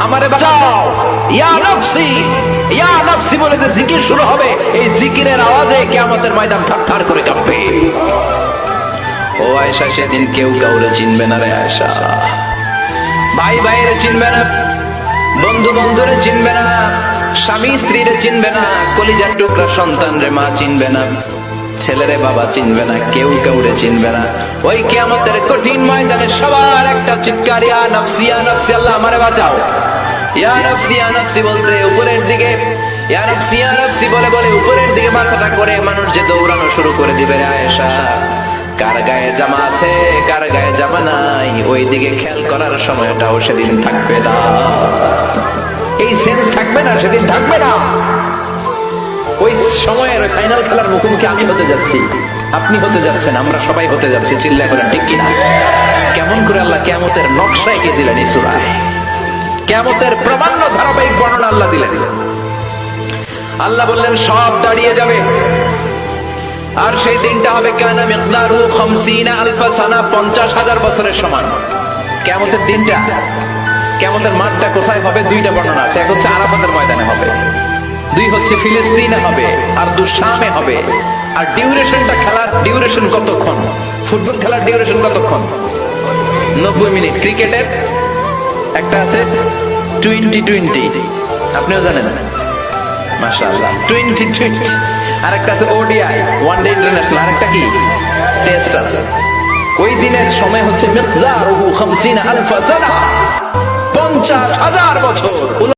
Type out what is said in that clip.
আমারে বাঁচাও, ইয়া নফসি ইয়া নফসি বলে যে জিকির শুরু হবে, এই জিকিরের আওয়াজে কিয়ামতের ময়দান থারথার করে কাঁপবে। ও আয়েশা, সেদিন কেউ কাউরে চিনবে না রে আয়েশা। ভাই ভাইরে চিনবে না, বন্ধু বন্ধুরে চিনবে না, স্বামী স্ত্রীরে চিনবে না, কলিজার টুকরা সন্তান রে মা চিনবে না, ছেলেরে বাবা চিনবে না, কেউ কাউরে চিনবে না। ওই কিয়ামতের কঠিন ময়দানে সবার একটা চিৎকার, ইয়া নফসি ইয়া নফসি, আল্লাহ আমারে বাঁচাও। ইয়া নফসি ইয়া নফসি বলতে উপরের দিকে, ইয়া নফসি ইয়া নফসি বলে বলে উপরের দিকে মাথাটা করে মানুষ যে দৌড়ানো শুরু করে দিবে রে আয়েশা। কার গায়ে জামা আছে কার গায়ে জামা নাই, ওই দিকে খেয়াল করার সময়টাও সেদিন থাকবে না। এই সেন্স থাকবে না, সেদিন থাকবে না। ওই সময়ের ফাইনাল খেলার মুখোমুখি আমি হতে যাচ্ছি, আপনি হতে যাচ্ছেন, আমরা সবাই হতে যাচ্ছি। চিল্লা করেন ঠিক কিনা? কেমন করে আল্লাহ কিয়ামতের নকশা এঁকে দিলেন এই সূরায়, কিয়ামতের প্রামাণ্য ধারাবাহিক বর্ণনা আল্লাহ দিলেন। আল্লাহ বললেন সব দাঁড়িয়ে যাবে, আর সেই দিনটা হবে কানা মিকদারু 50 আলফ সানা, 50,000 বছরের সমান। কিয়ামতের দিনটা, কিয়ামতের মাঠটা কোথায় হবে? দুইটা বর্ণনা আছে। এক হচ্ছে আরাফাতের ময়দানে হবে, দুই হচ্ছে ফিলিস্তিনে হবে, আর শামে হবে। আর ডিউরেশনটা, খেলার ডিউরেশন কতক্ষণ? ফুটবল খেলার ডিউরেশন কতক্ষণ? 90 মিনিট। ক্রিকেটের একটা আছে 20-20, আপনিও জানেন? মাশাআল্লাহ, 20-20। আর একটা আছে ওডিআই, ওয়ান ডে ইন্টারন্যাশনাল। আর একটা কি? টেস্ট আছে। ওই দিনের সময় হচ্ছে মিকদারুহু 50 আলফ সানা, 50,000 বছর।